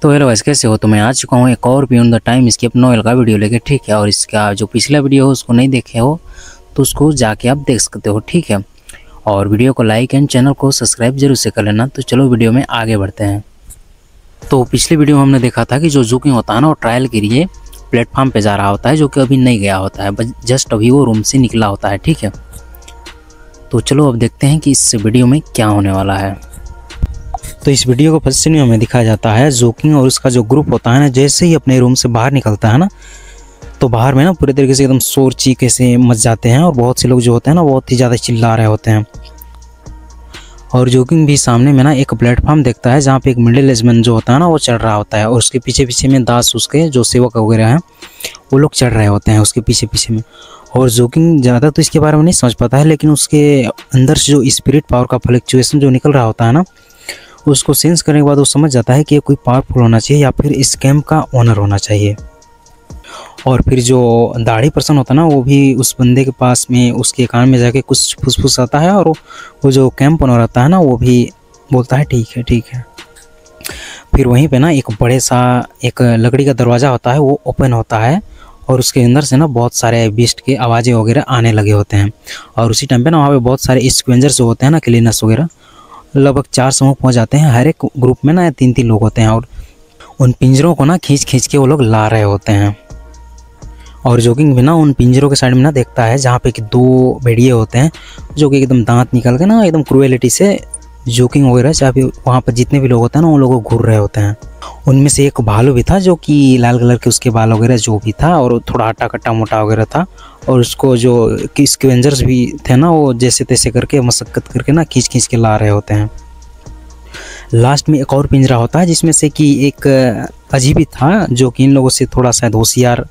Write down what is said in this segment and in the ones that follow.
तो hello guys, कैसे हो। तो मैं आ चुका हूँ एक और beyond the timescape novel का वीडियो लेके, ठीक है। और इसका जो पिछला वीडियो हो उसको नहीं देखे हो तो उसको जाके आप देख सकते हो, ठीक है। और वीडियो को लाइक एंड चैनल को सब्सक्राइब जरूर से कर लेना। तो चलो वीडियो में आगे बढ़ते हैं। तो पिछले वीडियो में हमने देखा था कि जो जूकिंग होता है ना, वो ट्रायल के लिए प्लेटफॉर्म पे जा रहा होता है, जो कि अभी नहीं गया होता है, बस जस्ट अभी वो रूम से निकला होता है, ठीक है। तो चलो अब देखते हैं कि इस वीडियो में क्या होने वाला है। तो इस वीडियो को फर्स्ट सीन में हमें दिखाया जाता है जूकिंग और उसका जो ग्रुप होता है ना, जैसे ही अपने रूम से बाहर निकलता है ना, तो बाहर में ना पूरे तरीके से एकदम शोर चीखे से मच जाते हैं और बहुत से लोग जो होते हैं ना बहुत ही ज़्यादा चिल्ला रहे होते हैं। और जूकिंग भी सामने में ना एक प्लेटफॉर्म देखता है जहाँ पे एक मिडिल एज मैन जो होता है ना वो चढ़ रहा होता है, और उसके पीछे पीछे में दास उसके जो सेवक वगैरह हैं वो लोग चढ़ रहे होते हैं उसके पीछे पीछे में। और जूकिंग ज़्यादा तो इसके बारे में नहीं समझ पाता है, लेकिन उसके अंदर से जो स्पिरिट पावर का फ्लक्चुएशन जो निकल रहा होता है ना, उसको सेंस करने के बाद वो समझ जाता है कि ये कोई पावरफुल होना चाहिए या फिर इस कैंप का ओनर होना चाहिए। और फिर जो दाढ़ी पर्सन होता है ना, वो भी उस बंदे के पास में उसके कान में जाके कुछ फुसफुस आता है, और वो जो कैंप ओनर आता है ना वो भी बोलता है ठीक है ठीक है। फिर वहीं पे ना एक बड़े सा एक लकड़ी का दरवाज़ा होता है, वो ओपन होता है और उसके अंदर से ना बहुत सारे बीस्ट के आवाज़ें वगैरह आने लगे होते हैं। और उसी टाइम पे ना वहाँ पे बहुत सारे स्क्वेंजर्स जो होते हैं ना, क्लीनर्स वगैरह, लगभग 4 समूह पहुँच जाते हैं। हर एक ग्रुप में ना 3-3 लोग होते हैं और उन पिंजरों को ना खींच खींच के वो लोग ला रहे होते हैं। और जूकिंग भी ना उन पिंजरों के साइड में ना देखता है जहाँ पे कि 2 भेड़िए होते हैं जो कि एकदम दांत निकाल के ना एकदम क्रूएलिटी से जूकिंग वगैरह चाहे भी वहाँ पर जितने भी लोग होते हैं ना उन लोगों को घूर रहे होते हैं। उनमें से एक भालू भी था जो कि लाल कलर के उसके बाल वगैरह जो भी था, और थोड़ा आटा कट्टा मोटा वगैरह था, और उसको जो स्क्वेंजर्स भी थे ना वो जैसे तैसे करके मशक्कत करके ना खींच खींच के ला रहे होते हैं। लास्ट में एक और पिंजरा होता है जिसमें से कि एक अजीबी था जो कि इन लोगों से थोड़ा शायद होशियार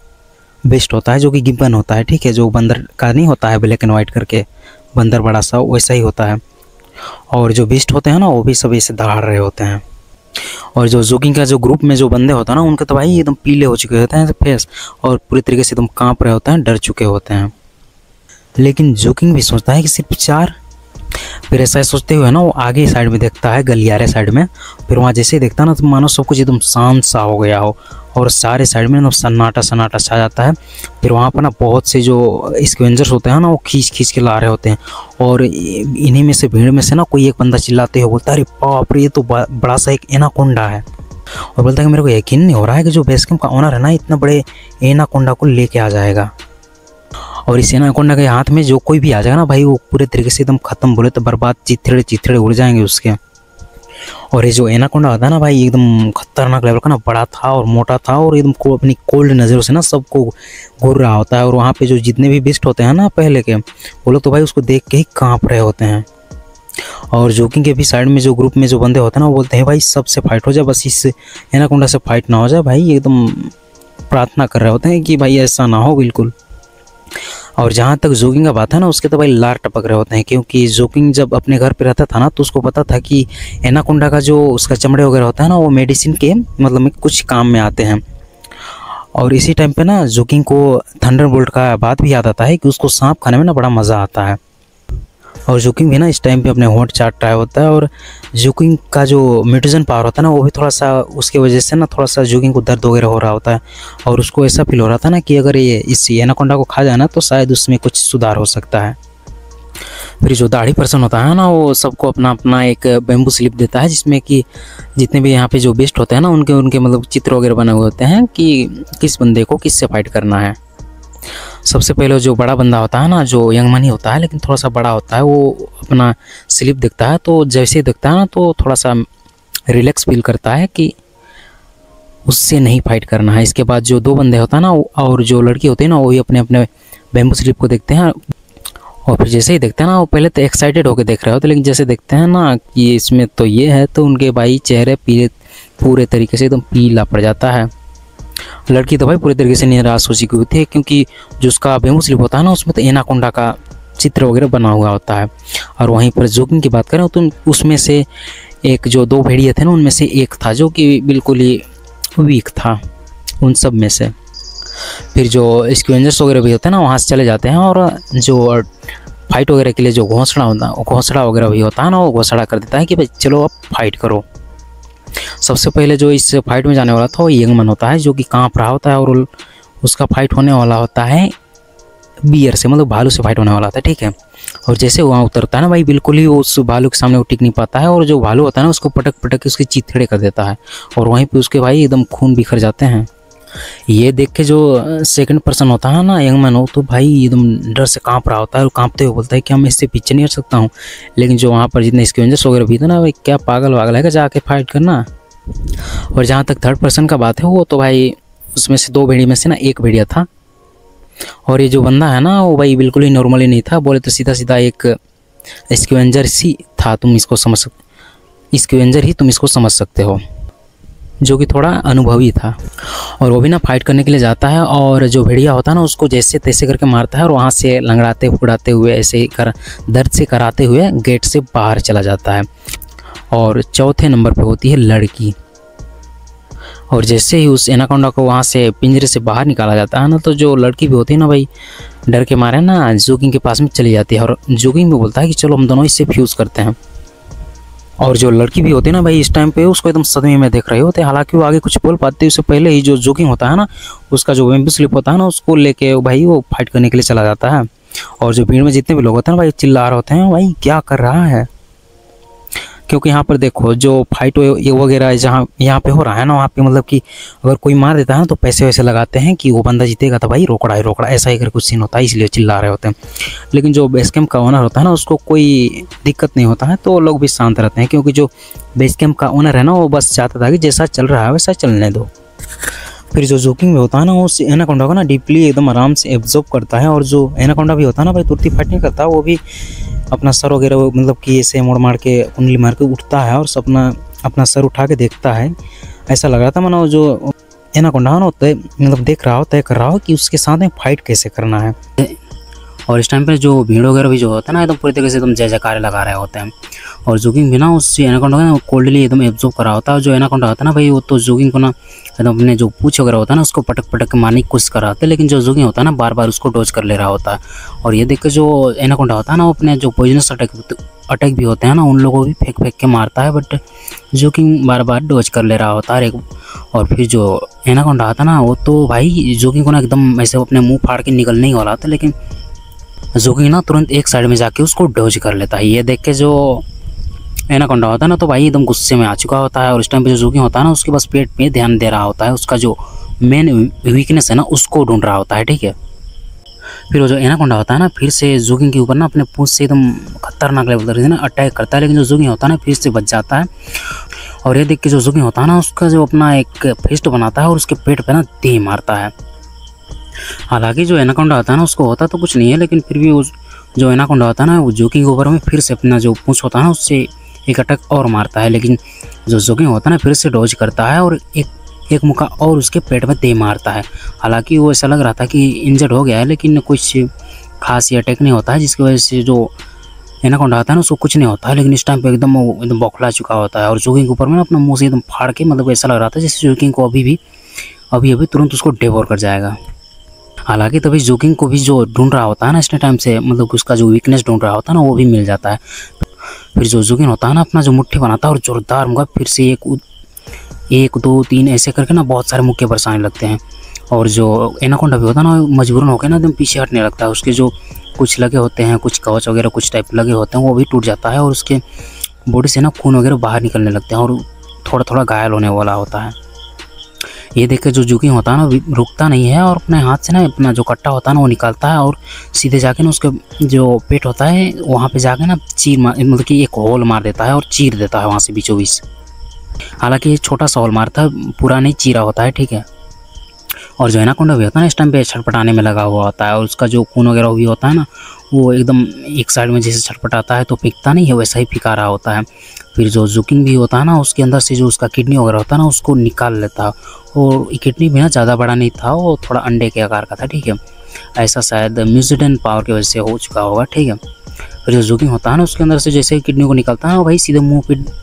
बेस्ट होता है, जो कि गिब्बन होता है, ठीक है। जो बंदर का नहीं होता है ब्लैक एंड वाइट करके बंदर बड़ा सा, वैसा ही होता है। और जो बेस्ट होते हैं ना वो भी सब ऐसे दहाड़ रहे होते हैं। और जो जूकिंग का जो ग्रुप में जो बंदे होते हैं ना उनके तो भाई एकदम पीले हो चुके होते हैं फेस, और पूरी तरीके से एकदम कांप रहे होते हैं, डर चुके होते हैं। लेकिन जूकिंग भी सोचता है कि सिर्फ 4। फिर ऐसा सोचते हुए ना वो आगे साइड में देखता है, गलियारे साइड में। फिर वहाँ जैसे ही देखता है ना तो मानो सब कुछ एकदम शांत सा हो गया हो और सारे साइड में एकदम सन्नाटा सन्नाटा छा जाता है। फिर वहाँ पर ना बहुत से जो स्क्वेंजर्स होते हैं ना वो खींच खींच के ला रहे होते हैं, और इन्हीं में से भीड़ में से ना कोई एक बंदा चिल्लाते हुए बोलता है, अरे बाप रे, ये तो बड़ा सा एक एनाकोंडा है। और बोलता है कि मेरे को यकीन नहीं हो रहा है कि जो बेस कैंप का ओनर है ना इतना बड़े एनाकोंडा को लेके आ जाएगा। और इस एनाकोंडा के हाथ में जो कोई भी आ जाएगा ना भाई, वो पूरे तरीके से एकदम खत्म, बोले तो बर्बाद, चिथड़े चिथड़े उड़ जाएंगे उसके। और ये जो एनाकोंडा होता है ना भाई एकदम खतरनाक लेवल का ना, बड़ा था और मोटा था, और एकदम को अपनी कोल्ड नज़रों से ना सबको घूर रहा होता है। और वहाँ पे जो जितने भी बिस्ट होते हैं ना पहले के, वो लोग तो भाई उसको देख के ही काँप रहे होते हैं। और जूकिंग के भी साइड में जो ग्रुप में जो बंदे होते हैं ना वो बोलते हैं भाई सबसे फाइट हो जाए, बस इस एनाकोंडा से फाइट ना हो जाए भाई, एकदम प्रार्थना कर रहे होते हैं कि भाई ऐसा ना हो बिल्कुल। और जहाँ तक जूकिंग का बात है ना, उसके तो भाई लार टपक रहे होते हैं, क्योंकि जूकिंग जब अपने घर पे रहता था ना तो उसको पता था कि एनाकोंडा का जो उसका चमड़े वगैरह होता है ना वो मेडिसिन के मतलब में कुछ काम में आते हैं। और इसी टाइम पे ना जूकिंग को थंडरबोल्ट का बात भी याद आता है कि उसको सांप खाने में ना बड़ा मज़ा आता है। और जूकिंग भी ना इस टाइम पे अपने होंठ चाट रहा होता है, और जूकिंग का जो म्यूटेशन पावर होता है ना वो भी थोड़ा सा उसके वजह से ना थोड़ा सा जूकिंग को दर्द वगैरह हो रहा होता है। और उसको ऐसा फील हो रहा था ना कि अगर ये इस एनाकोंडा को खा जाए ना तो शायद उसमें कुछ सुधार हो सकता है। फिर जो दाढ़ी पर्सन होता है ना वो सबको अपना अपना एक बैम्बू स्लिप देता है, जिसमें कि जितने भी यहाँ पे जो बेस्ट होते हैं ना उनके मतलब चित्र वगैरह बने हुए होते हैं कि किस बंदे को किससे फाइट करना है। सबसे पहले जो बड़ा बंदा होता है ना, जो यंग मनी होता है लेकिन थोड़ा सा बड़ा होता है, वो अपना स्लिप देखता है, तो जैसे ही देखता है ना तो थोड़ा सा रिलैक्स फील करता है कि उससे नहीं फाइट करना है। इसके बाद जो 2 बंदे होता है ना और जो लड़की होती है ना वो ही अपने अपने बैम्बू स्लिप को देखते हैं, और फिर जैसे ही देखते हैं ना वो पहले तो एक्साइटेड होकर देख रहे होते, लेकिन जैसे देखते हैं ना कि इसमें तो ये है तो उनके भाई चेहरे पूरे तरीके से एकदम पीला पड़ जाता है। लड़की तो भाई पूरे तरीके से निराश हो चुकी हुई थी, क्योंकि जो उसका बैम्बू स्लिप होता है ना उसमें तो एनाकोंडा का चित्र वगैरह बना हुआ होता है। और वहीं पर जूकिंग की बात करें तो उसमें से एक जो 2 भेड़िए थे ना उनमें से एक था जो कि बिल्कुल ही वीक था उन सब में से। फिर जो स्क्वेंजर्स वगैरह भी होते हैं ना वहाँ से चले जाते हैं, और जो फाइट वगैरह के लिए जो घोंसला वगैरह भी होता है ना वो घोषणा कर देता है कि भाई चलो अब फाइट करो। सबसे पहले जो इस फाइट में जाने वाला था वो यंगमैन होता है, जो कि कांप रहा होता है और उसका फाइट होने वाला होता है बियर से, मतलब भालू से फाइट होने वाला था, ठीक है। और जैसे वहाँ उतरता है ना भाई, बिल्कुल ही उस भालू के सामने वो टिक नहीं पाता है और जो भालू होता है ना उसको पटक पटक के उसके चीथड़े कर देता है और वहीं पे उसके भाई एकदम खून बिखर जाते हैं। ये देख के जो सेकंड पर्सन होता है ना यंगमैन, हो तो भाई एकदम डर से कांप रहा होता है और कांपते हुए बोलता है कि मैं इससे पीछे नहीं हट सकता हूँ। लेकिन जो वहाँ पर जितने स्कैवेंजर्स वगैरह भी थे ना, भाई क्या पागल वागल है क्या जाके फाइट करना। और जहाँ तक थर्ड पर्सन का बात है, वो तो भाई उसमें से 2 भेड़िया में से ना एक भेड़िया था और ये जो बंदा है ना वो भाई बिल्कुल ही नॉर्मली नहीं था, बोले तो सीधा सीधा एक स्कैवेंजर ही था, स्कैवेंजर ही तुम इसको समझ सकते हो, जो कि थोड़ा अनुभवी था। और वो भी ना फाइट करने के लिए जाता है और जो भेड़िया होता है ना उसको जैसे तैसे करके मारता है और वहाँ से लंगड़ाते फुड़ाते हुए ऐसे ही दर्द से कराते हुए गेट से बाहर चला जाता है। और चौथे नंबर पे होती है लड़की। और जैसे ही उस एनाकोंडा को वहाँ से पिंजरे से बाहर निकाला जाता है ना, तो जो लड़की भी होती है ना भाई, डर के मारे ना जोगिंग के पास में चली जाती है और जोगिंग भी बोलता है कि चलो हम दोनों इससे फ्यूज़ करते हैं। और जो लड़की भी होती है ना भाई, इस टाइम पे उसको एकदम सदमे में देख रहे होते हैं, हालांकि वो आगे कुछ बोल पाते उससे पहले ही जो जोगिंग होता है ना, उसका जो वेम्बू स्लिप होता है ना, उसको लेके भाई वो फाइट करने के लिए चला जाता है। और जो भीड़ में जितने भी लोग होते हैं ना भाई, चिल्ला रहे होते हैं भाई क्या कर रहा है, क्योंकि यहाँ पर देखो जो फाइट वगैरह जहाँ यहाँ पे हो रहा है ना, वहाँ पे मतलब कि अगर कोई मार देता है ना तो पैसे वैसे लगाते हैं कि वो बंदा जीतेगा, तो भाई रोकड़ा है रोकड़ा, ऐसा ही कर कुछ सीन होता है, इसलिए चिल्ला रहे होते हैं। लेकिन जो बेस कैंप का ओनर होता है ना, उसको कोई दिक्कत नहीं होता है, तो लोग भी शांत रहते हैं, क्योंकि जो बेस कैंप का ओनर है ना वो बस चाहता था कि जैसा चल रहा है वैसा चलने दो। फिर जो जोकिंग में होता है ना, वो एनाकोंडा को ना डीपली एकदम आराम से एब्जॉर्ब करता है। और जो एनाकोंडा भी होता है ना भाई, तुरंत फाइट नहीं करता, वो भी अपना सर वगैरह मतलब कि ऐसे मोड़ मार के कुंडली मार के उठता है और अपना सर उठा के देखता है। ऐसा लग रहा था मानो जो एनाकोंडा है ना मतलब देख रहा हो, तय कर रहा हो कि उसके साथ में फाइट कैसे करना है। और इस टाइम पे जो भीड़ वगैरह भी जो होता है ना, एकदम पूरी तरीके से एकदम जय जयकारे लगा रहे होते हैं। और जोगिंग भी ना उस एनाकोंडा को कोल्डली एकदम एब्जॉर्ब करा होता है। जो एनाकोंडा होता है ना भाई, वो तो जोगिंग को ना एकदम अपने जो पूछ वगैरह होता है ना उसको पटक पटक के मारने की कोशिश कर रहा होता है, लेकिन जो जोगिंग होता है ना बार बार उसको डॉज कर ले रहा होता है। और ये देख के जो एनाकोंडा होता है ना, वो अपने जो पॉइजनस अटैक भी होते हैं ना, उन लोगों को भी फेंक फेंक के मारता है, बट जोगिंग बार बार डॉज कर ले रहा होता है। और फिर जो एनाकोंडा आता है ना, वो तो भाई जोगिंग को ना एकदम ऐसे अपने मुँह फाड़ के निकलने ही वाला था, लेकिन जोगिंग ना तुरंत एक साइड में जाके उसको डॉज कर लेता है। ये देख के जो एनाकोंडा होता है ना, तो भाई एकदम गुस्से में आ चुका होता है। और इस टाइम पे जो जोगिंग होता है ना, उसके पास पेट पे ध्यान दे रहा होता है, उसका जो मेन वीकनेस है ना उसको ढूंढ रहा होता है, ठीक है। फिर वो जो एनाकोंडा होता है ना, फिर से जोगिंग के ऊपर ना अपने पूंछ से एकदम खतरनाक लेवल से ना अटैक करता है, लेकिन जो जोगिंग होता है ना फिर से बच जाता है। और ये देख के जो जोगिंग होता है ना, उसका जो अपना एक फिस्ट बनाता है और उसके पेट पे ना तीर मारता है। हालांकि जो एनाकोंडा होता है ना उसको होता तो कुछ नहीं है, लेकिन फिर भी जो एनाकोंडा होता है ना, वो जोगिंग के ऊपर में फिर से अपना जो पूंछ होता है ना उससे एक अटैक और मारता है। लेकिन जो जोगिंग होता है ना फिर से डॉज करता है और एक मुक्का और उसके पेट में दे मारता है। हालांकि वो ऐसा लग रहा था कि इंजर्ड हो गया है, लेकिन कुछ खास ये अटैक नहीं होता है, जिसकी वजह से जो एनाकोंडा आता है ना उसको कुछ नहीं होता है। लेकिन इस टाइम पे एकदम बौखला चुका होता है और जोगिंग के ऊपर में अपना मुँह से एकदम फाड़ के, मतलब ऐसा लग रहा था जैसे जोगिंग को अभी तुरंत उसको डेवोर कर जाएगा। हालांकि तभी जोगिंग को भी जो ढूंढ रहा होता है ना इतने टाइम से, मतलब उसका जो वीकनेस ढूंढ रहा होता है ना, वो भी मिल जाता है। फिर जो जोगिंग होता है ना अपना जो मुट्ठी बनाता है और जोरदार मुक्का फिर से 1 2 3 ऐसे करके ना बहुत सारे मुक्के बरसाने लगते हैं। और जो एनाकोंडा भी होता है ना मजबूरन होकर ना एकदम पीछे हटने लगता है। उसके जो कुछ लगे होते हैं, कुछ कवच वगैरह कुछ टाइप लगे होते हैं, वो भी टूट जाता है और उसके बॉडी से ना खून वगैरह बाहर निकलने लगते हैं और थोड़ा थोड़ा घायल होने वाला होता है। ये देख के जो जोगिंग होता है ना रुकता नहीं है और अपने हाथ से ना अपना जो कट्टा होता है ना वो निकालता है और सीधे जाके ना उसके जो पेट होता है वहाँ पे जाके ना मतलब कि एक होल मार देता है और चीर देता है वहाँ से बीचों बीच। हालांकि ये छोटा सा होल मारता है, पूरा नहीं चीरा होता है, ठीक है। और जो एनाकोंडा भी होता है ना इस टाइम पे छटपटाने में लगा हुआ होता है और उसका जो खून वगैरह भी होता है ना वो एकदम एक साइड में जैसे छटपटाता है तो फेंकता नहीं है, वैसा ही फिका रहा होता है। फिर जो जोगिंग भी होता है ना उसके अंदर से जो उसका किडनी वगैरह होता है ना उसको निकाल लेता है। और किडनी भी ना ज़्यादा बड़ा नहीं था, वो थोड़ा अंडे के आकार का था, ठीक है। ऐसा शायद म्यूजिडेन पावर की वजह से हो चुका होगा, ठीक है। फिर जो जोगिंग होता है ना उसके अंदर से जैसे किडनी को निकलता है वो भाई सीधे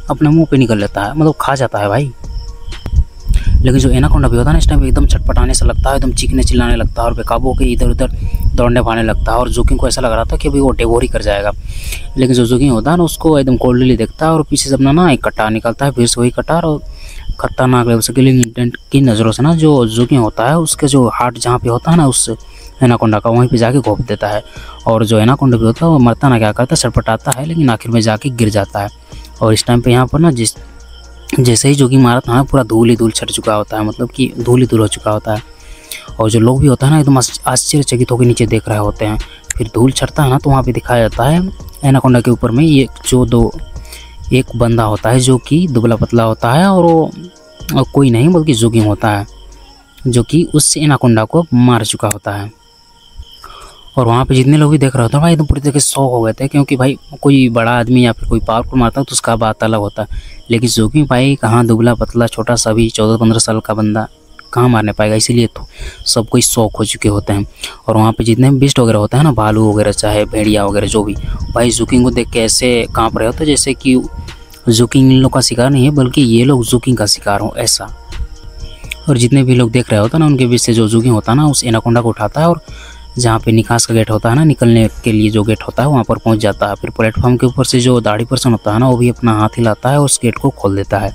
अपने मुँह पे निकल लेता है, मतलब खा जाता है भाई। लेकिन जो एनाकोंडा भी होता है ना इस टाइम एकदम छटपटाने से लगता है, एकदम चीखने चिल्लाने लगता है और बेकाबू होकर इधर उधर दौड़ने भागने लगता है। और जोगिंग को ऐसा लग रहा था कि अभी वो डेवोर ही कर जाएगा। लेकिन जो जोगिंग होता है ना उसको एकदम कोल्डली देखता है और पीछे से अपना ना एक कटार निकलता है, फिर से वही कटार और खतरनाक लेवल से किलिंग इंटेंट की नज़रों से ना जो जोगिंग होता है उसके जो हार्ट जहाँ पे होता है ना उस एनाकोंडा का, वहीं पे जाके घोंप देता है। और जो एनाकोंडा भी होता है वो मरता ना क्या करता है, सटपटाता है, लेकिन आखिर में जाके गिर जाता है। और इस टाइम पे यहाँ पर ना जैसे ही जोगिंग मारा था ना पूरा धूल ही धूल छट चुका होता है, मतलब कि धूल ही धूल हो चुका होता है। और जो लोग भी होता है ना एकदम आश्चर्यचकित होकर नीचे देख रहे होते हैं। फिर धूल छटता है ना तो वहाँ पे दिखाया जाता है एनाकोंडा के ऊपर में ये जो एक बंदा होता है जो कि दुबला पतला होता है, और वो कोई नहीं बल्कि जोगिंग होता है जो कि उस एनाकोंडा को मार चुका होता है। और वहाँ पे जितने लोग भी देख रहे होते हैं भाई एकदम पूरी तरीके से शॉक हो गए थे, क्योंकि भाई कोई बड़ा आदमी या फिर कोई पावरफुल मारता है तो उसका बात अलग होता है, लेकिन जोगिंग भाई कहाँ दुबला पतला छोटा सा भी 14-15 साल का बंदा कहाँ मारने पाएगा, इसीलिए तो सब कोई शौक हो चुके होते हैं। और वहाँ पे जितने भी बीस्ट वगैरह होते हैं ना, भालू वगैरह चाहे भेड़िया वगैरह जो भी, भाई जोगिंग को देख के ऐसे काँप रहे होते हैं जैसे कि जोगिंग इन लोग का शिकार नहीं है बल्कि ये लोग जोगिंग का शिकार हो ऐसा। और जितने भी लोग देख रहे होते हैं ना उनके बीच से जो जोगिंग होता है ना उस एनाकोंडा को उठाता है और जहाँ पे निकास का गेट होता है ना, निकलने के लिए जो गेट होता है वहाँ पर पहुँच जाता है। फिर प्लेटफॉर्म के ऊपर से जो दाढ़ी पर्सन होता है ना वो भी अपना हाथ हिलाता है और उस गेट को खोल देता है।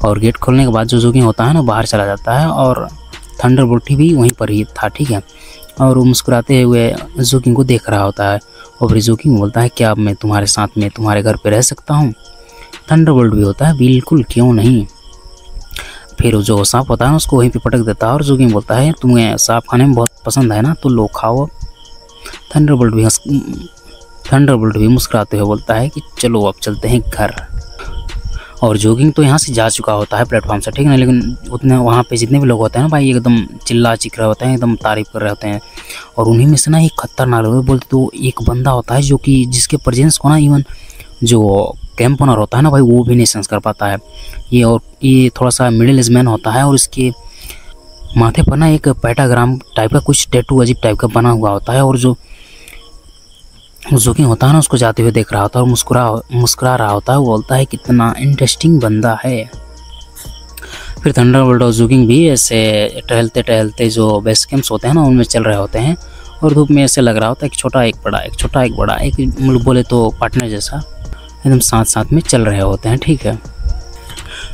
और गेट खोलने के बाद जो जोगिंग होता है ना बाहर चला जाता है और थंडरबोल्ट भी वहीं पर ही था, ठीक है। और वो मुस्कुराते हुए जोगिंग को देख रहा होता है और फिर जोगिंग बोलता है क्या अब मैं तुम्हारे साथ में तुम्हारे घर पे रह सकता हूँ। थंडरबोल्ट भी होता है बिल्कुल क्यों नहीं। फिर जो सांप होता है ना उसको वहीं पे पटक देता है और जोगिंग बोलता है तुम्हें सांप खाने में बहुत पसंद है ना तो लो खाओ। थंडरबोल्ट भी मुस्कुराते हुए बोलता है कि चलो अब चलते हैं घर। और जोगिंग तो यहाँ से जा चुका होता है प्लेटफॉर्म से, ठीक है ना, लेकिन उतने वहाँ पे जितने भी लोग होते हैं ना भाई एकदम चिल्ला चिक रहे होते हैं, एकदम तारीफ कर रहे होते हैं। और उन्हीं में से ना एक खतरनाक लोग बोलते तो एक बंदा होता है जो कि जिसके प्रेजेंस को ना इवन जो कैंप ओनर होता है ना भाई वो भी नहीं सेंस कर पाता है। ये थोड़ा सा मिडिल एज मैन होता है और इसके माथे पर ना एक पेंटाग्राम टाइप का कुछ टैटू अजीब टाइप का बना हुआ होता है। और जो जोगिंग होता है ना उसको जाते हुए देख रहा होता है और मुस्कुरा रहा होता है। वो बोलता है कितना इंटरेस्टिंग बंदा है। फिर थंडरबोल्ट और जोगिंग भी ऐसे टहलते टहलते जो बेस कैंप्स होते हैं ना उनमें चल रहे होते हैं और धूप में ऐसे लग रहा होता है एक छोटा एक बड़ा, एक छोटा एक बड़ा, एक मतलब बोले तो पार्टनर जैसा एकदम साथ साथ में चल रहे होते हैं, ठीक है।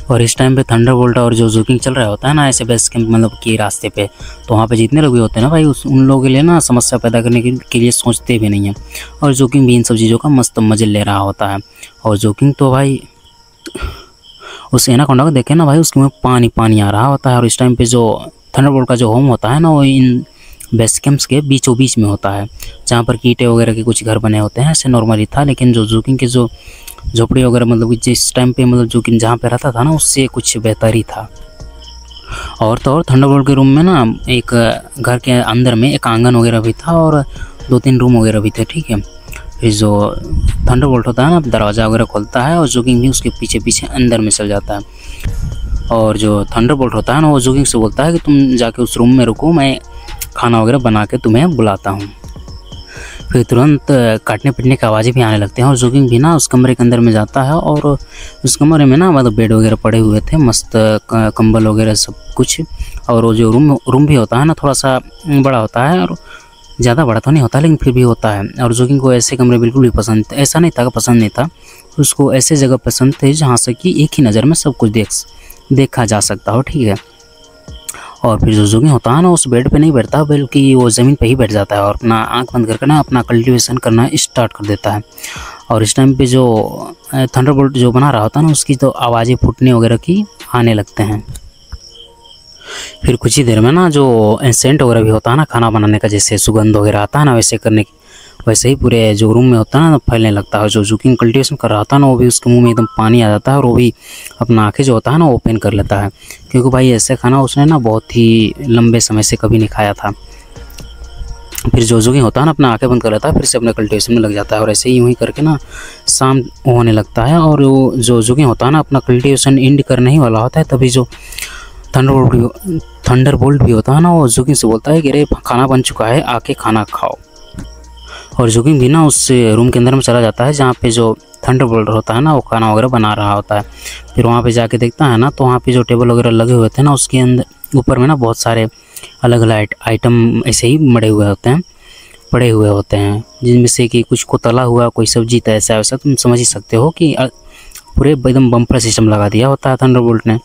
और इस टाइम पे थंडरबोल्ट और जो जोगिंग चल रहा होता है ना ऐसे बेस कैंप मतलब कि रास्ते पे, तो वहाँ पे जितने लोग भी होते हैं ना भाई उन लोगों के लिए ना समस्या पैदा करने के लिए सोचते भी नहीं है। और जोगिंग भी इन सब चीज़ों का मस्त मजे ले रहा होता है। और जोगिंग तो भाई उस एनाकोंडा को देखे ना भाई उसके में पानी पानी आ रहा होता है। और इस टाइम पे जो थंडरबोल्ट का जो होम होता है ना वो इन बेस कैंप्स के बीचों बीच में होता है, जहाँ पर ईंटें वगैरह के कुछ घर बने होते हैं, ऐसे नॉर्मली था। लेकिन जो जोगिंग के जो झोपड़ी वगैरह मतलब जिस टाइम पे मतलब जोगिंग जहाँ पे रहता था ना उससे कुछ बेहतर ही था। और तो और थंडरबोल्ट के रूम में ना एक घर के अंदर में एक आंगन वगैरह भी था और 2-3 रूम वगैरह भी थे, ठीक है। फिर जो थंडरबोल्ट होता है ना दरवाज़ा वगैरह खोलता है और जोगिंग भी उसके पीछे पीछे अंदर में चल जाता है। और जो थंडरबोल्ट होता है ना वो जोगिंग से बोलता है कि तुम जाके उस रूम में रुको, मैं खाना वगैरह बना के तुम्हें बुलाता हूँ। फिर तुरंत काटने पीटने की आवाज़ें भी आने लगते हैं और जोगिंग भी ना उस कमरे के अंदर में जाता है और उस कमरे में ना मतलब बेड वगैरह पड़े हुए थे, मस्त कंबल वगैरह सब कुछ। और वो जो रूम भी होता है ना थोड़ा सा बड़ा होता है और ज़्यादा बड़ा तो नहीं होता लेकिन फिर भी होता है। और जोगिंग को ऐसे कमरे बिल्कुल भी पसंद, ऐसा नहीं था कि पसंद नहीं था, उसको ऐसे जगह पसंद थे जहाँ से कि एक ही नज़र में सब कुछ देखा जा सकता हो, ठीक है। और फिर जो जोगिंग होता है ना उस बेड पे नहीं बैठता बल्कि वो ज़मीन पे ही बैठ जाता है और अपना आंख बंद करके ना अपना कल्टीवेशन करना स्टार्ट कर देता है। और इस टाइम पे जो थंडरबोल्ट जो बना रहा होता है ना उसकी तो आवाज़ें फूटने वगैरह की आने लगते हैं। फिर कुछ ही देर में ना जो इंसेंट वगैरह भी होता है ना खाना बनाने का, जैसे सुगंध वगैरह आता है ना वैसे ही पूरे जो रूम में होता है ना फैलने लगता है। जो जोगिंग कल्टीवेशन कर रहा था ना वो भी उसके मुंह में एकदम पानी आ जाता है और वो भी अपना आँखें जो होता है ना ओपन कर लेता है, क्योंकि भाई ऐसे खाना उसने ना बहुत ही लंबे समय से कभी नहीं खाया था। फिर जो जोगिंग होता है ना अपना आँखें बंद कर लेता है, फिर से अपने कल्टीवेशन में लग जाता है और ऐसे ही यूँ ही करके ना शाम होने लगता है। और वो जो जोगिंग होता है ना अपना कल्टीवेशन एंड करने ही वाला होता है, तभी जो थंडरबोल्ट भी होता है ना वो जोगिंग से बोलता है कि अरे खाना बन चुका है आके खाना खाओ। और जोगिंग भी ना उस रूम के अंदर में चला जाता है जहाँ पे जो थंडरबोल्ट होता है ना वो खाना वगैरह बना रहा होता है। फिर वहाँ पे जाके देखता है ना तो वहाँ पे जो टेबल वगैरह लगे हुए थे ना उसके अंदर ऊपर में ना बहुत सारे अलग अलग आइटम ऐसे ही पड़े हुए होते हैं जिनमें से कि कुछ को तला हुआ कोई सब्जी था, ऐसा वैसा तुम समझ ही सकते हो कि पूरे एकदम बम्पर सिस्टम लगा दिया होता है थंडरबोल्ट ने।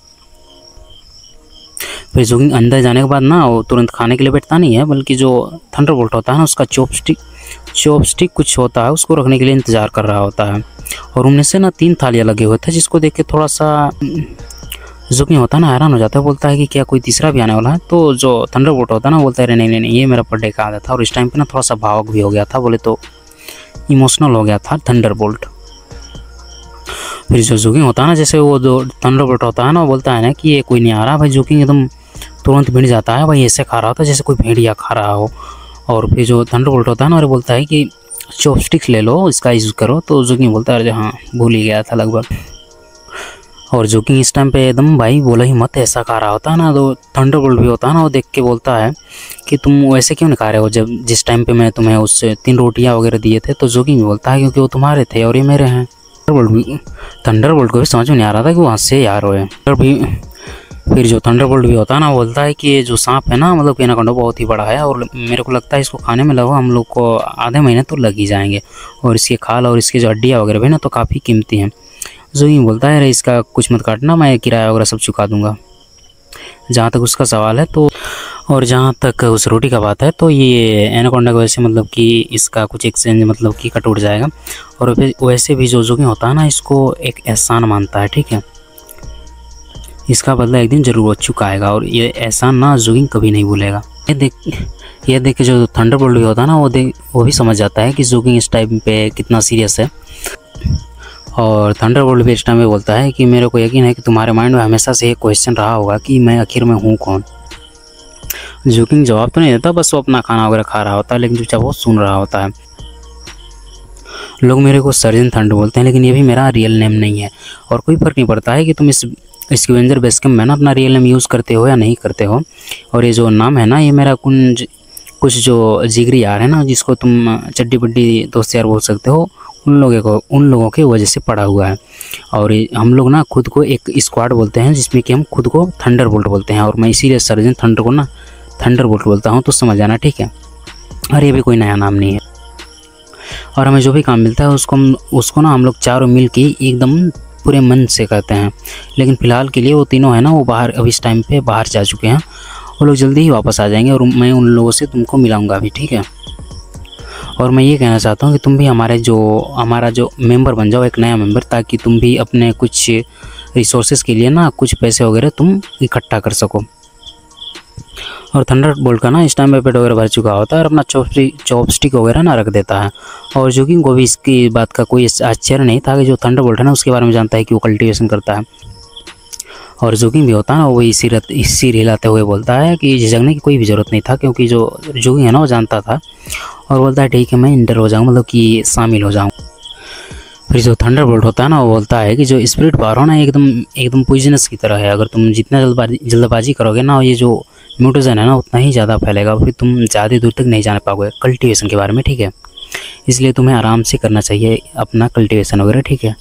फिर जोगिंग अंदर जाने के बाद ना वो तुरंत खाने के लिए बैठता नहीं है, बल्कि जो थंडरबोल्ट होता है ना उसका चॉपस्टिक कुछ होता है, उसको रखने के लिए इंतज़ार कर रहा होता है। और उनमें से ना 3 थालियाँ लगे हुए थे, जिसको देख के थोड़ा सा जोगिंग होता है ना हैरान हो जाता है, बोलता है कि क्या कोई तीसरा भी आने वाला है। तो जो थंडरबोल्ट होता है ना बोलता है नहीं नहीं नहीं, ये मेरा बर्थडे का आदत था। और इस टाइम पे ना थोड़ा सा भावुक भी हो गया था, बोले तो इमोशनल हो गया था थंडरबोल्ट। फिर जो जोगिंग होता है ना, जैसे वो जो थंडरबोल्ट होता है ना वो बोलता है ना कि ये कोई नहीं आ रहा भाई, जोगिंग एकदम तुरंत भिड़ जाता है भाई, ऐसे खा रहा होता है जैसे कोई भेड़िया खा रहा हो। और फिर जो थंडरबोल्ट होता है ना और बोलता है कि चॉपस्टिक्स ले लो, इसका यूज़ करो। तो जोगिंग बोलता है अरे हाँ भूल ही गया था लगभग। और जोगिंग इस टाइम पे एकदम भाई बोला ही मत ऐसा खा रहा होता है ना, तो थंडरबोल्ट भी होता है ना वो देख के बोलता है कि तुम वैसे क्यों नहीं खा रहे हो, जब जिस टाइम पे मैं तुम्हें उससे 3 रोटियां वगैरह दिए थे। तो जोगिंग भी बोलता है क्योंकि वो तुम्हारे थे और ये मेरे हैं। थंडरबोल्ट को भी समझ में नहीं आ रहा था कि वो हंसे यार हो। फिर जो थंडरबोल्ट भी होता है ना बोलता है कि ये जो सांप है ना मतलब एनाकोंडा बहुत ही बड़ा है, और मेरे को लगता है इसको खाने में लगभग हम लोग को आधे महीने तो लग ही जाएंगे। और इसके खाल और इसके जो हड्डियाँ वगैरह भी ना तो काफ़ी कीमती हैं। जोगिंग बोलता है अरे इसका कुछ मत काटना, मैं किराया वगैरह सब चुका दूंगा। जहाँ तक उसका सवाल है तो, और जहाँ तक उस रोटी का बात है, तो ये एनाकोंडा की वजह से मतलब कि इसका कुछ एक्सचेंज मतलब कि कट उठ जाएगा। और फिर वैसे भी जो जोगिंग होता है ना इसको एक एहसान मानता है, ठीक है, इसका बदला एक दिन ज़रूर चुकाएगा और ये एहसान ना जोगिंग कभी नहीं भूलेगा। ये देख के जो थंडरबोल्ट भी होता है ना वो भी समझ जाता है कि जोगिंग इस टाइम पे कितना सीरियस है। और थंडरबोल्ट भी इस टाइम पे बोलता है कि मेरे को यकीन है कि तुम्हारे माइंड में हमेशा से एक क्वेश्चन रहा होगा कि मैं आखिर में हूँ कौन। जोगिंग जवाब तो नहीं देता, बस वो अपना खाना वगैरह खा रहा होता है, लेकिन चुपचाप वो सुन रहा होता है। लोग मेरे को सर्जन थंडर बोलते हैं, लेकिन ये भी मेरा रियल नेम नहीं है। और कोई फ़र्क नहीं पड़ता है कि तुम इस स्कैवेंजर बेस कैंप में ना अपना रियल नेम यूज़ करते हो या नहीं करते हो। और ये जो नाम है ना ये मेरा कुछ जो जिगरी यार है ना, जिसको तुम चड्डी बड्डी दोस्त यार बोल सकते हो, उन लोगों के वजह से पड़ा हुआ है। और हम लोग ना खुद को एक स्क्वाड बोलते हैं, जिसमें कि हम खुद को थंडरबोल्ट बोलते हैं। और मैं इसीलिए सर्जन थंडर को ना थंडरबोल्ट बोलता हूँ, तो समझ जाना, ठीक है। और ये भी कोई नया नाम नहीं है। और हमें जो भी काम मिलता है उसको ना हम लोग चारों मिल के एकदम पूरे मन से करते हैं। लेकिन फ़िलहाल के लिए वो तीनों है ना वो बाहर अभी इस टाइम पे बाहर जा चुके हैं। वो लोग जल्दी ही वापस आ जाएंगे और मैं उन लोगों से तुमको मिलाऊंगा अभी, ठीक है। और मैं ये कहना चाहता हूँ कि तुम भी हमारा जो मेंबर बन जाओ, एक नया मेंबर, ताकि तुम भी अपने कुछ रिसोर्सेज के लिए ना कुछ पैसे वगैरह तुम इकट्ठा कर सको। और थंडरबोल्ट का ना इस टाइम पे पेट वगैरह भर चुका होता है और अपना चॉपस्टिक वगैरह ना रख देता है। और जोगिंग को भी इसकी बात का कोई आश्चर्य नहीं था कि जो थंडरबोल्ट है ना उसके बारे में जानता है कि वो कल्टीवेशन करता है। और जोगिंग भी होता है ना वो इसी सिर हिलाते हुए बोलता है कि झिझकने की कोई भी ज़रूरत नहीं था, क्योंकि जो जोगिंग है ना वो जानता था। और बोलता है ठीक है मैं इंटर हो जाऊँ, मतलब कि शामिल हो जाऊँ। फिर जो थंडरबोल्ट होता है ना वो बोलता है कि जो स्पिरिट पावर हो ना एकदम पॉइजनस की तरह है। अगर तुम जितना जल्दबाजी करोगे ना ये जो म्यूटेशन है ना उतना ही ज़्यादा फैलेगा, फिर तुम ज़्यादा दूर तक नहीं जान पाओगे कल्टीवेशन के बारे में, ठीक है। इसलिए तुम्हें आराम से करना चाहिए अपना कल्टीवेशन वगैरह, ठीक है।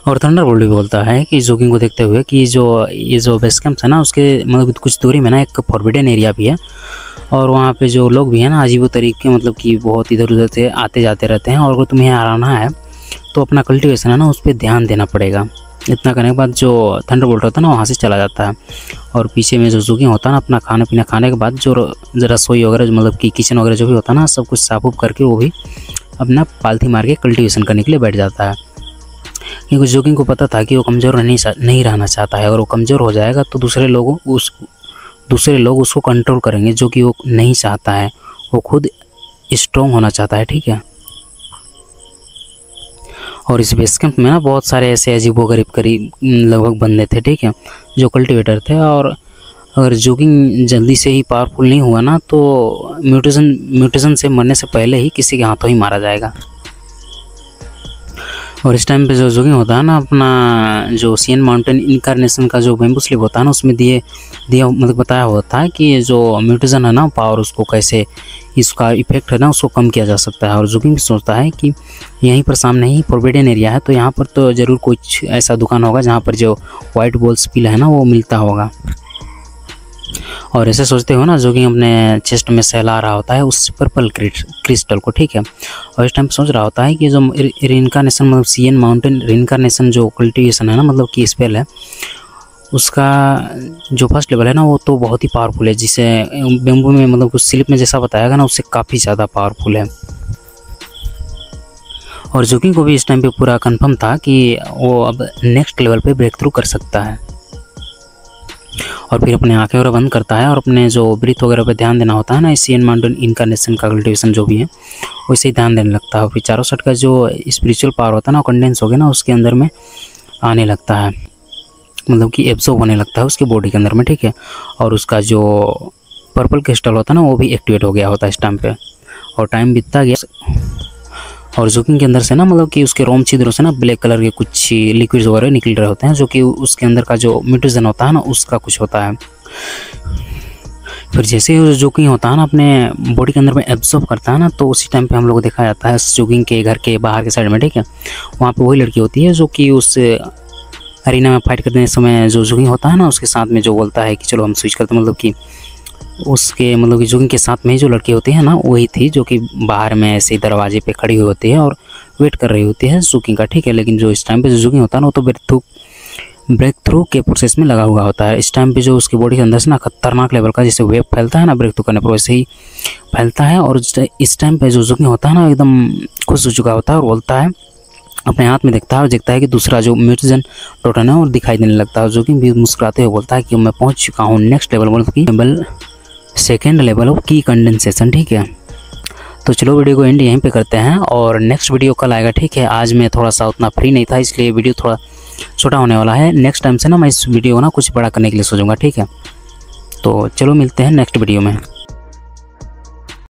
और थंडरबोल्ट भी बोलता है कि जोगिंग को देखते हुए कि ये जो बेस कैंप है ना उसके मतलब कुछ दूरी में ना एक फॉरबिडन एरिया भी है। और वहाँ पे जो लोग भी हैं ना अजीब तरीके मतलब कि बहुत इधर उधर से आते जाते रहते हैं। और अगर तुम्हें आना है तो अपना कल्टीवेशन है ना उस पर ध्यान देना पड़ेगा। इतना करने के बाद जो थंडरबोल्ट होता है ना वहाँ से चला जाता है। और पीछे में जो जोगिंग होता है ना अपना खाना पीना खाने के बाद जो रसोई वगैरह मतलब कि किचन वगैरह जो भी होता है ना सब कुछ साफ उफ करके वो भी अपना पालथी मार के कल्टीवेशन करने के लिए बैठ जाता है। क्योंकि जोगिंग को पता था कि वो कमज़ोर नहीं रहना चाहता है। अगर वो कमज़ोर हो जाएगा तो दूसरे लोग उसको कंट्रोल करेंगे, जो कि वो नहीं चाहता है। वो खुद स्ट्रॉन्ग होना चाहता है, ठीक है। और इस बेस कैंप में ना बहुत सारे ऐसे अजीबोगरीब करीब लगभग बंदे थे, ठीक है, जो कल्टीवेटर थे। और अगर जोगिंग जल्दी से ही पावरफुल नहीं हुआ ना तो म्यूटेशन से मरने से पहले ही किसी के हाथों ही मारा जाएगा। और इस टाइम पे जो जोगिंग होता है ना अपना जो सीएन माउंटेन इनकार्नेशन का जो बैम्बू स्लीप होता है ना उसमें दिया मतलब बताया होता है कि जो म्यूटेशन है ना पावर उसको कैसे इसका इफेक्ट है ना उसको कम किया जा सकता है। और जोगिंग भी सोचता है कि यहीं पर सामने ही फॉरबिडन एरिया है, तो यहाँ पर तो ज़रूर कुछ ऐसा दुकान होगा जहाँ पर जो वाइट बॉल्स पिल है ना वो मिलता होगा। और ऐसे सोचते हो ना जो कि अपने चेस्ट में सहला रहा होता है उस पर्पल क्रिस्टल को, ठीक है। और इस टाइम सोच रहा होता है कि जो रिइंकार्नेशन मतलब सीएन माउंटेन रिइंकार्नेशन जो कल्टिवेशन है ना, मतलब कि स्पेल है, उसका जो फर्स्ट लेवल है ना वो तो बहुत ही पावरफुल है, जिसे बेम्बू में मतलब कुछ स्लिप में जैसा बताया गया ना उससे काफ़ी ज़्यादा पावरफुल है। और जोकिंग को भी इस टाइम पे पूरा कंफर्म था कि वो अब नेक्स्ट लेवल पे ब्रेक थ्रू कर सकता है। और फिर अपने आंखें वगैरह बंद करता है और अपने जो ब्रीथ वगैरह पे ध्यान देना होता है ना, सीएन माउंटेन इनकार्नेशन का कल्टिवेशन जो भी है वैसे ही ध्यान देने लगता है। और फिर चारों साइड का जो स्पिरिचुअल पावर होता है ना, कंडेंस हो गया ना उसके अंदर में आने लगता है, मतलब कि एब्जॉर्ब होने लगता है उसके बॉडी के अंदर में, ठीक है। और उसका जो पर्पल क्रिस्टल होता है ना वो भी एक्टिवेट हो गया होता है इस टाइम पे। और टाइम बीतता गया और जोकिंग के अंदर से ना मतलब कि उसके रोम छिद्रों से ना ब्लैक कलर के कुछ लिक्विड्स वगैरह निकल रहे होते हैं, जो कि उसके अंदर का जो म्यूटेशन होता है ना उसका कुछ होता है। फिर जैसे ही जोकिंग होता है ना अपने बॉडी के अंदर में एब्जॉर्ब करता है ना, तो उसी टाइम पे हम लोग को देखा जाता है जोकिंग के घर के बाहर के साइड में, ठीक है। वहाँ पे वही लड़की होती है जो कि उस अरीना में फाइट करने समय जो जोकिंग होता है ना उसके साथ में जो बोलता है कि चलो हम स्विच करते हैं, मतलब कि उसके मतलब कि जोकिंग के साथ में जो लड़की होती है ना वही थी जो कि बाहर में ऐसे दरवाजे पे खड़ी हुई होती है और वेट कर रही होती है जोकिंग का, ठीक है। लेकिन जो इस टाइम पे जो जोकिंग होता है ना वो तो ब्रेक थ्रू के प्रोसेस में लगा हुआ होता है। इस टाइम पे जो उसकी बॉडी के अंदर से ना खतरनाक लेवल का जैसे वेव फैलता है ना ब्रेक थ्रू करने पर वैसे ही फैलता है। और इस टाइम पे जो जोकिंग होता है ना एकदम खुश हो चुका होता है और बोलता है, अपने हाथ में देखता है और देखता है कि दूसरा जो म्यूटेशन टोटन है और दिखाई देने लगता है। जोकिंग भी मुस्कुराते हुए बोलता है कि मैं पहुंच चुका हूँ नेक्स्ट लेवल, मतलब कि लेवल सेकेंड लेवल ऑफ की कंडेंसेशन, ठीक है। तो चलो वीडियो को एंड यहीं पे करते हैं और नेक्स्ट वीडियो कल आएगा, ठीक है। आज मैं थोड़ा सा उतना फ्री नहीं था इसलिए वीडियो थोड़ा छोटा होने वाला है। नेक्स्ट टाइम से ना मैं इस वीडियो को ना कुछ बड़ा करने के लिए सोचूंगा, ठीक है। तो चलो मिलते हैं नेक्स्ट वीडियो में।